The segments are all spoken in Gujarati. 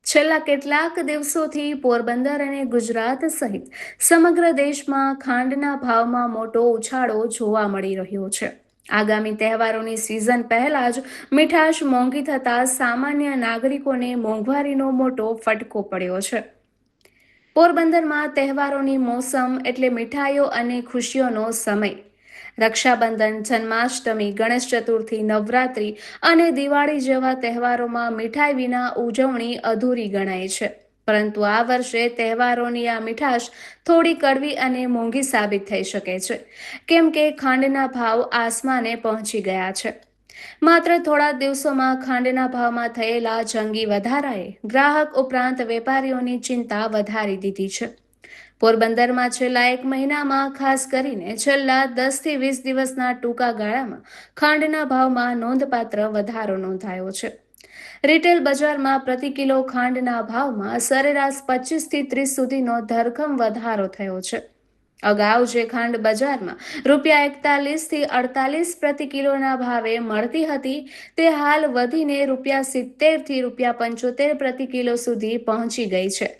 છેલ્લા કેટલાક દિવસોથી પોરબંદર અને ગુજરાત સહિત સમગ્ર દેશમાં ખાંડના ભાવમાં મોટો ઉછાળો જોવા મળી રહ્યો છે. આગામી તહેવારોની સિઝન પહેલા જ મીઠાશ મોંઘી થતા સામાન્ય નાગરિકોને મોંઘવારીનો મોટો ફટકો પડ્યો છે. પોરબંદરમાં તહેવારોની મોસમ એટલે મીઠાઈઓ અને ખુશીઓનો સમય. રક્ષાબંધન, જન્માષ્ટમી, ગણેશ ચતુર્થી, નવરાત્રી અને દિવાળી જેવા તહેવારોમાં મીઠાઈ વિના ઉજવણી અધૂરી ગણાય છે. પરંતુ આ વર્ષે તહેવારોની આ મીઠાશ થોડી કડવી અને મોંઘી સાબિત થઈ શકે છે, કેમ કે ખાંડના ભાવ આસમાને પહોંચી ગયા છે. માત્ર થોડા દિવસોમાં ખાંડના ભાવમાં થયેલા જંગી વધારાએ ગ્રાહક ઉપરાંત વેપારીઓની ચિંતા વધારી દીધી છે. પોરબંદરમાં છેલ્લા એક મહિનામાં, ખાસ કરીને છેલ્લા 10થી 20 દિવસના ટૂંકા ગાળામાં ખાંડના ભાવમાં નોંધપાત્ર વધારો નોંધાયો છે. રિટેલ બજારમાં પ્રતિ કિલો ખાંડના ભાવમાં સરેરાશ 25થી 30 સુધીનો ધરખમ વધારો થયો છે. અગાઉ જે ખાંડ બજારમાં ₹41થી ₹48 પ્રતિ કિલોના ભાવે મળતી હતી, તે હાલ વધીને ₹70થી ₹75 પ્રતિ કિલો સુધી પહોંચી ગઈ છે,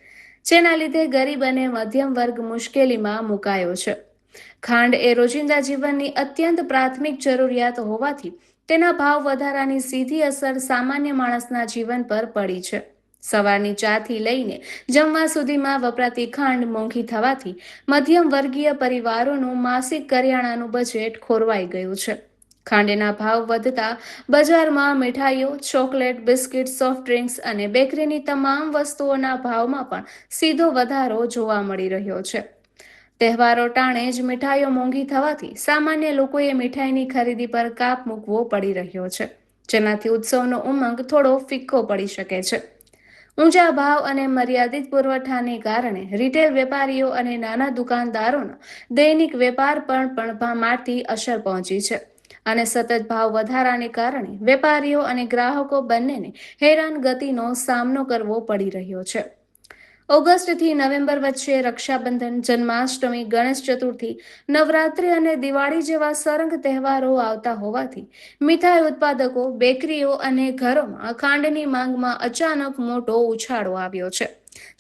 જેના લીધે ગરીબ અને મધ્યમ વર્ગ મુશ્કેલીમાં મુકાયો છે. ખાંડ એ રોજિંદા જીવનની અત્યંત પ્રાથમિક જરૂરિયાત હોવાથી તેના ભાવ વધારાની સીધી અસર સામાન્ય માણસના જીવન પર પડી છે. સવારની ચાથી લઈને જમવા સુધીમાં વપરાતી ખાંડ મોંઘી થવાથી મધ્યમ વર્ગીય પરિવારોનું માસિક કરિયાણાનું બજેટ ખોરવાઈ ગયું છે. ખાંડના ભાવ વધતા બજારમાં મીઠાઈઓ, ચોકલેટ, બિસ્કિટ, સોફ્ટ ડ્રિંક્સ અને બેકરીની તમામ વસ્તુઓના ભાવમાં પણ સીધો વધારો જોવા મળી રહ્યો છે. તહેવારો ટાણે જ મીઠાઈઓ મોંઘી થવાથી સામાન્ય લોકોએ મીઠાઈની ખરીદી પર કાપ મૂકવો પડી રહ્યો છે, જેનાથી ઉત્સવનો ઉમંગ થોડો ફિક્કો પડી શકે છે. ઊંચા ભાવ અને મર્યાદિત પુરવઠાને કારણે રિટેલ વેપારીઓ અને નાના દુકાનદારોના દૈનિક વેપાર પર પણ માઠી અસર પહોંચી છે અને સતત ભાવ વધારાને કારણે વેપારીઓ અને ગ્રાહકો બંનેને હેરાનગતિનો સામનો કરવો પડી રહ્યો છે. ઓગસ્ટથી નવેમ્બર વચ્ચે રક્ષાબંધન, જન્માષ્ટમી, ગણેશ ચતુર્થી, નવરાત્રી અને દિવાળી જેવા સરંગ તહેવારો આવતા હોવાથી મીઠાઈ ઉત્પાદકો, બેકરીઓ અને ઘરોમાં ખાંડની માંગમાં અચાનક મોટો ઉછાળો આવ્યો છે.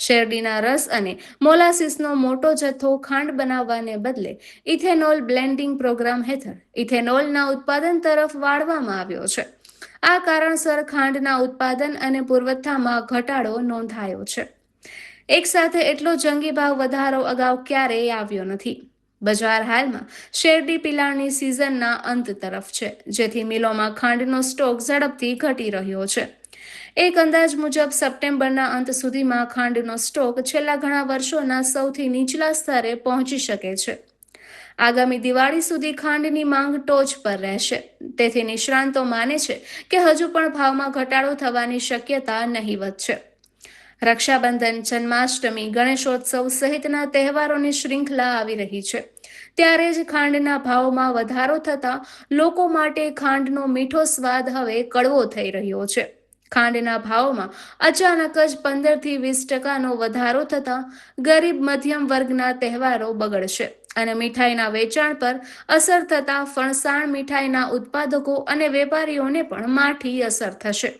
શેરડીના રસ અને મોલાસીસનો મોટો જથ્થો ખાંડ બનાવવાને બદલે ઇથેનોલ બ્લેન્ડિંગ પ્રોગ્રામ હેઠળ ઇથેનોલના ઉત્પાદન તરફ વાળવામાં આવ્યો છે. આ કારણસર ખાંડના ઉત્પાદન અને પુરવઠામાં ઘટાડો નોંધાયો છે. એક સાથે એટલો જંગી ભાવ વધારો અગાઉ ક્યારેય આવ્યો નથી. બજાર હાલમાં શેરડી પિલાણની સિઝનના અંત તરફ છે, જેથી મિલોમાં ખાંડનો સ્ટોક ઝડપથી ઘટી રહ્યો છે. એક અંદાજ મુજબ સપ્ટેમ્બરના અંત સુધીમાં ખાંડનો સ્ટોક છેલ્લા ઘણા વર્ષોના સૌથી નીચલા સ્તરે પહોંચી શકે છે. આગામી દિવાળી સુધી ખાંડની માંગ ટોચ પર રહેશે, તેથી નિષ્ણાંતો માને છે કે હજુ પણ ભાવમાં ઘટાડો થવાની શક્યતા નહીવત છે. રક્ષાબંધન, જન્માષ્ટમી, ગણેશોત્સવ સહિતના તહેવારોની શ્રૃંખલા આવી રહી છે, ત્યારે જ ખાંડના ભાવમાં વધારો થતાં લોકો માટે ખાંડનો મીઠો સ્વાદ હવે કડવો થઈ રહ્યો છે. ખાંડના ભાવમાં અચાનક જ 15થી 20% વધારો થતાં ગરીબ મધ્યમ વર્ગના તહેવારો બગડશે અને મીઠાઈના વેચાણ પર અસર થતાં ફણસાણ મીઠાઈના ઉત્પાદકો અને વેપારીઓને પણ માઠી અસર થશે.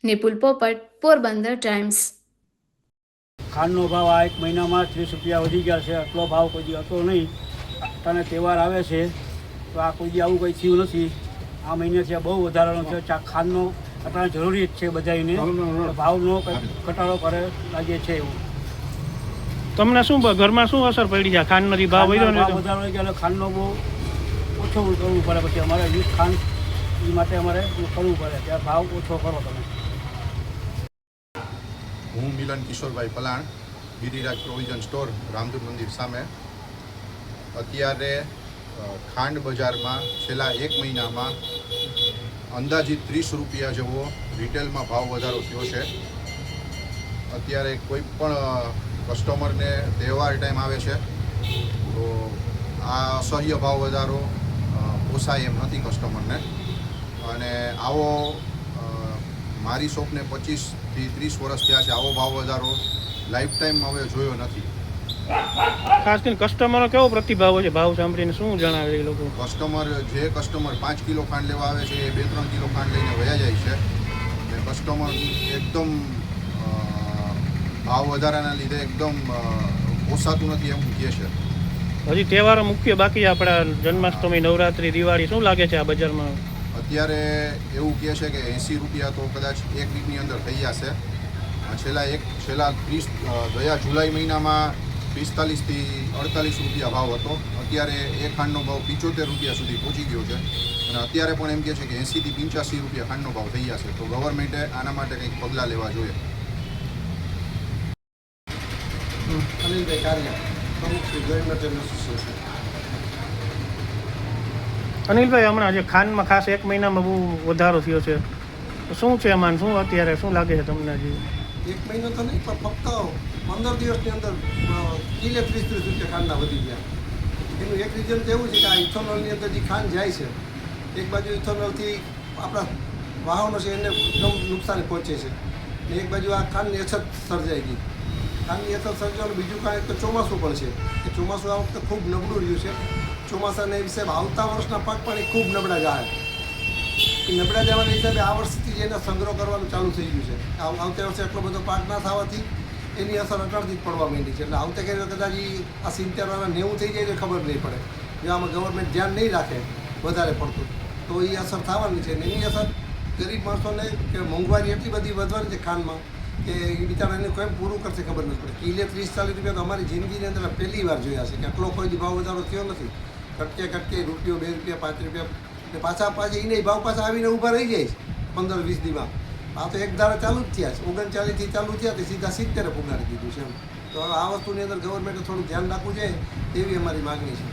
નિપુલ પોપટ, પોરબંદર ટાઈમ્સ. ખાંડનો ભાવ આ એક મહિનામાં ₹30 વધી ગયા છે. આટલો ભાવ કોઈ દી હતો નહીં. અને તહેવાર આવે છે તો આ કોઈ દી આવું કંઈ થયું નથી. આ મહિનેથી બહુ વધારાનો છે. ખાંડનો અત્યારે જરૂરી જ છે બધાને. ભાવનો ઘટાડો કરે લાગે છે એવું. તમને શું ઘરમાં શું અસર પડી છે ખાંડનો ભાવ વધારો એટલે ખાંડનો બહુ ઓછો કરવું પડે. પછી અમારે યુઝ ખાંડ એ માટે અમારે કરવું પડે. ત્યારે ભાવ ઓછો કરો તમે. હું મિલન કિશોરભાઈ પલાણ, ગિરિરાજ પ્રોવિઝન સ્ટોર, રામદૂત મંદિર સામે. અત્યારે ખાંડ બજારમાં છેલ્લા એક મહિનામાં અંદાજિત ₹30 જેવો રિટેલમાં ભાવ વધારો થયો છે. અત્યારે કોઈ પણ કસ્ટમરને તહેવાર ટાઈમ આવે છે તો આ અસહ્ય ભાવ વધારો પોસાય એમ નથી કસ્ટમરને. અને આવો મારી શોપને 25થી 30 વર્ષ થયા છે. આવો ભાવ વધારો લાઈફ ટાઈમ હવે જોયો નથી. ખાસ કરીને કસ્ટમરનો કેવો પ્રતિભાવ છે? ભાવ સાંભળીને શું જણાવે એ લોકો? કસ્ટમર 5 કિલો ખાંડ લેવા આવે છે એ 2-3 કિલો ખાંડ લઈને વયા જાય છે. અને કસ્ટમર એકદમ ભાવ વધારાના લીધે એકદમ પોસાતું નથી એમ કહે છે. હજી તહેવારો મુખ્ય બાકી આપણા જન્માષ્ટમી, નવરાત્રી, દિવાળી શું લાગે છે આ બજારમાં? અત્યારે એવું કહે છે કે 80 રૂપિયા તો કદાચ એક વીકની અંદર થઈ જશે. છેલ્લા 30 ગયા જુલાઈ મહિનામાં 45 થી 48 રૂપિયા ભાવ હતો. અત્યારે એક ખાંડનો ભાવ 75 રૂપિયા સુધી પહોંચી ગયો છે અને અત્યારે પણ એમ કહે છે કે 80 થી 85 રૂપિયા ખાંડનો ભાવ થઈ જશે. તો ગવર્મેન્ટે આના માટે કંઈક પગલાં લેવા જોઈએ. અનિલભાઈ કારિયા, પ્રમુખ શ્રી જય મેટલ એસોસિએશન. અનિલભાઈ, હમણાં જે ખાંડમાં ખાસ એક મહિનામાં બહુ વધારો થયો છે, તો શું છે એમાં? શું અત્યારે શું લાગે છે તમને? હજી એક મહિનો તો નહીં, પણ ફક્ત 15 દિવસની અંદર કિલે 30 રૂપિયા ખાંડના વધી ગયા. એનું એક રીઝન તો એવું છે કે આ ઇથોનોલની અંદર જે ખાંડ જાય છે, એક બાજુ ઇથોનોલથી આપણા વાહનો છે એને એકદમ નુકસાન પહોંચે છે, ને એક બાજુ આ ખાંડની અછત સર્જાઈ ગઈ. ખાંડની અછત સર્જવાનું બીજું કાંઈ તો ચોમાસું પણ છે. એ ચોમાસું આ વખતે ખૂબ નબળું રહ્યું છે. ચોમાસાને હિસાબે આવતા વર્ષના પાક પણ એ ખૂબ નબળા જાય. એ નબળા જવાના હિસાબે આ વર્ષથી જ એને સંગ્રહ કરવાનું ચાલુ થઈ ગયું છે. આવતા વર્ષે એટલો બધો પાક ના થવાથી એની અસર અટળથી જ પડવા માંડી છે. એટલે આવતે કરી કદાચ આ 70 વાળા 90 થઈ જાય તો ખબર નહીં પડે. જો આમાં ગવર્મેન્ટ ધ્યાન નહીં રાખે વધારે પડતું તો એ અસર થવાની છે. ને એની અસર ગરીબ માણસોને કે મોંઘવારી એટલી બધી વધવાની છે ખાંડમાં કે એ બિચારાને કોઈ પૂરું કરશે ખબર નથી પડે. કિલે 30-40 રૂપિયા તો અમારી જિંદગીની અંદર પહેલી વાર જોયા છે કે આટલો કોઈ ભાવ વધારો થયો નથી. કટકે રૂપિયો 2 રૂપિયા 5 રૂપિયા ને પાછી એને ભાવ પાછા આવીને ઊભા રહી જાય છે 15-20 દીમાં. આ તો એક ધારા ચાલુ જ થયા છે. 39થી ચાલુ થયા તે સીધા 70 પુગાડી દીધું છે. તો આ વસ્તુની અંદર ગવર્મેન્ટે થોડું ધ્યાન રાખવું જોઈએ એવી અમારી માગણી છે.